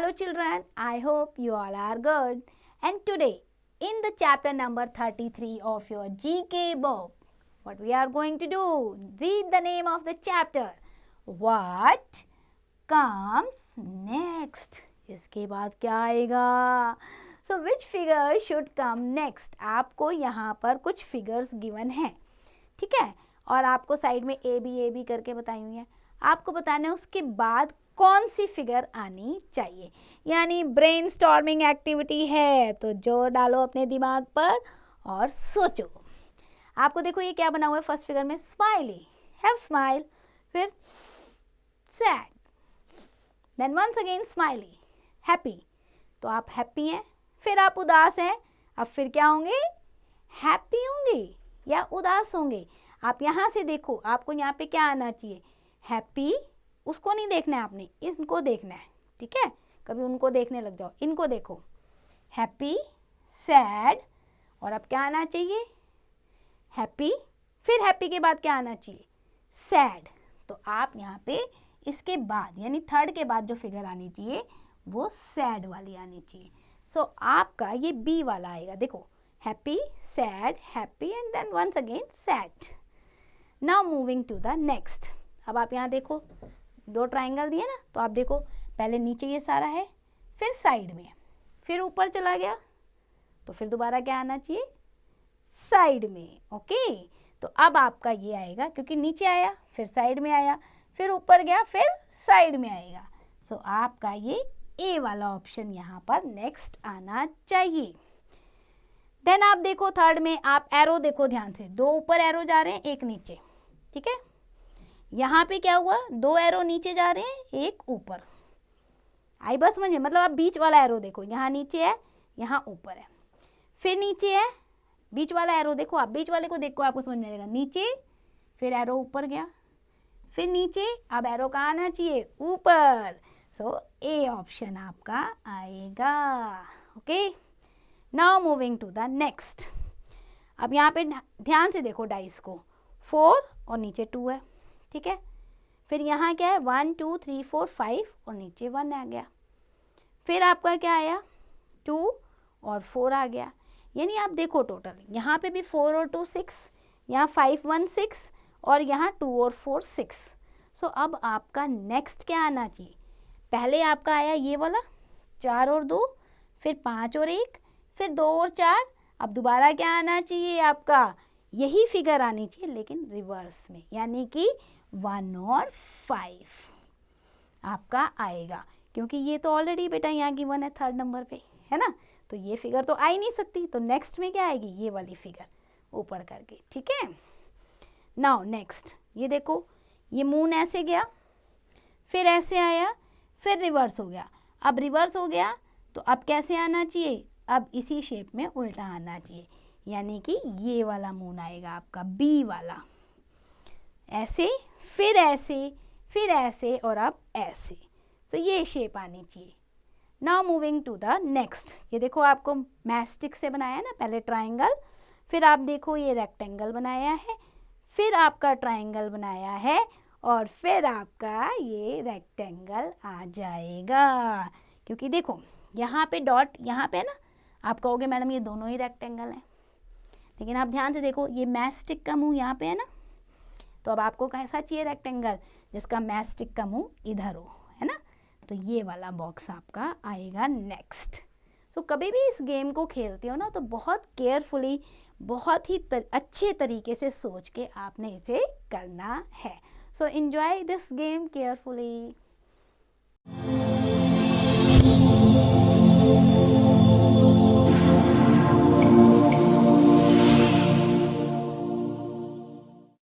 Hello children, I hope you all are good. And today in the chapter number 33 of your GK book, what we are going to do, read the name of the chapter. What comes next? इसके बाद क्या आएगा? So which figure should come next? आपको यहाँ पर कुछ figures given हैं, ठीक है, और आपको साइड में ए बी करके बताई हुई है. आपको बताना है उसके बाद कौन सी फिगर आनी चाहिए. यानी ब्रेन स्टॉर्मिंग एक्टिविटी है, तो जोर डालो अपने दिमाग पर और सोचो. आपको देखो ये क्या बना हुआ है फर्स्ट फिगर में, स्माइली, हैव स्माइल, फिर sad, then once again smiley, happy. तो आप हैप्पी हैं, फिर आप उदास हैं, अब फिर क्या होंगे, हैप्पी होंगे या उदास होंगे. आप यहाँ से देखो, आपको यहाँ पे क्या आना चाहिए, हैप्पी. उसको नहीं देखना है आपने, इनको देखना है, ठीक है. कभी उनको देखने लग जाओ, इनको देखो, हैप्पी, सैड, और अब क्या आना चाहिए, हैप्पी. फिर हैप्पी के बाद क्या आना चाहिए, सैड. तो आप यहाँ पे इसके बाद यानी थर्ड के बाद जो फिगर आनी चाहिए वो सैड वाली आनी चाहिए. सो आपका ये बी वाला आएगा. देखो, happy, sad, happy and then once again sad. Now moving to the next. अब आप यहाँ देखो, दो ट्राइंगल दिए ना, तो आप देखो पहले नीचे ये सारा है, फिर साइड में, फिर ऊपर चला गया, तो फिर दोबारा क्या आना चाहिए, साइड में. ओके, तो अब आपका ये आएगा, क्योंकि नीचे आया, फिर साइड में आया, फिर ऊपर गया, फिर साइड में आएगा. सो आपका ये ए वाला ऑप्शन यहाँ पर नेक्स्ट आना चाहिए. देन आप देखो थर्ड में, आप एरो देखो ध्यान से, दो ऊपर एरो जा रहे हैं, एक नीचे, ठीक है. यहाँ पे क्या हुआ, दो एरो नीचे जा रहे हैं, एक ऊपर. आई बस समझ में, मतलब आप बीच वाला एरो देखो, यहाँ नीचे है, यहाँ ऊपर है, फिर नीचे है, बीच वाला एरो देखो, आप बीच वाले को देखो, आपको समझ में आएगा, नीचे, फिर एरो ऊपर गया, फिर नीचे, अब एरो कहाँ आना चाहिए, ऊपर. सो ए ऑप्शन आपका आएगा. Okay, now moving to the next. अब यहाँ पे ध्यान से देखो डाइस को, 4 और नीचे 2 है, ठीक है. फिर यहाँ क्या है, 1 2 3 4 5 और नीचे 1 आ गया. फिर आपका क्या आया, 2 और 4 आ गया. यानी आप देखो टोटल यहाँ पे भी 4 और 2 6, यहाँ 5 1 6 और यहाँ 2 और 4 6. सो अब आपका नेक्स्ट क्या आना चाहिए, पहले आपका आया ये वाला 4 और 2, फिर 5 और 1, फिर 2 और 4. अब दोबारा क्या आना चाहिए, आपका यही फिगर आनी चाहिए लेकिन रिवर्स में, यानी कि 1 और 5 आपका आएगा, क्योंकि ये तो ऑलरेडी बेटा यहाँ गिवन है थर्ड नंबर पे, है ना. तो ये फिगर तो आ ही नहीं सकती, तो नेक्स्ट में क्या आएगी, ये वाली फिगर ऊपर करके, ठीक है. नाउ नेक्स्ट ये देखो, ये मून ऐसे गया, फिर ऐसे आया, फिर रिवर्स हो गया. अब रिवर्स हो गया तो अब कैसे आना चाहिए, अब इसी शेप में उल्टा आना चाहिए, यानी कि ये वाला मून आएगा आपका बी वाला. ऐसे, फिर ऐसे, फिर ऐसे और अब ऐसे. तो ये शेप आनी चाहिए. Now moving to the next. ये देखो आपको मैस्टिक से बनाया ना, पहले ट्राइंगल, फिर आप देखो ये रेक्टेंगल बनाया है, फिर आपका ट्राइंगल बनाया है, और फिर आपका ये रेक्टेंगल आ जाएगा. क्योंकि देखो यहाँ पे डॉट यहाँ पे है ना, आप कहोगे मैडम ये दोनों ही रेक्टेंगल हैं, लेकिन आप ध्यान से देखो ये मैस्टिक का मुंह यहाँ पे है ना, तो अब आपको कैसा चाहिए रेक्टेंगल, जिसका मैस्टिक का मुंह इधर हो, है ना. तो ये वाला बॉक्स आपका आएगा नेक्स्ट. सो कभी भी इस गेम को खेलते हो ना, तो बहुत केयरफुली, बहुत ही अच्छे तरीके से सोच के आपने इसे करना है. So enjoy this game carefully.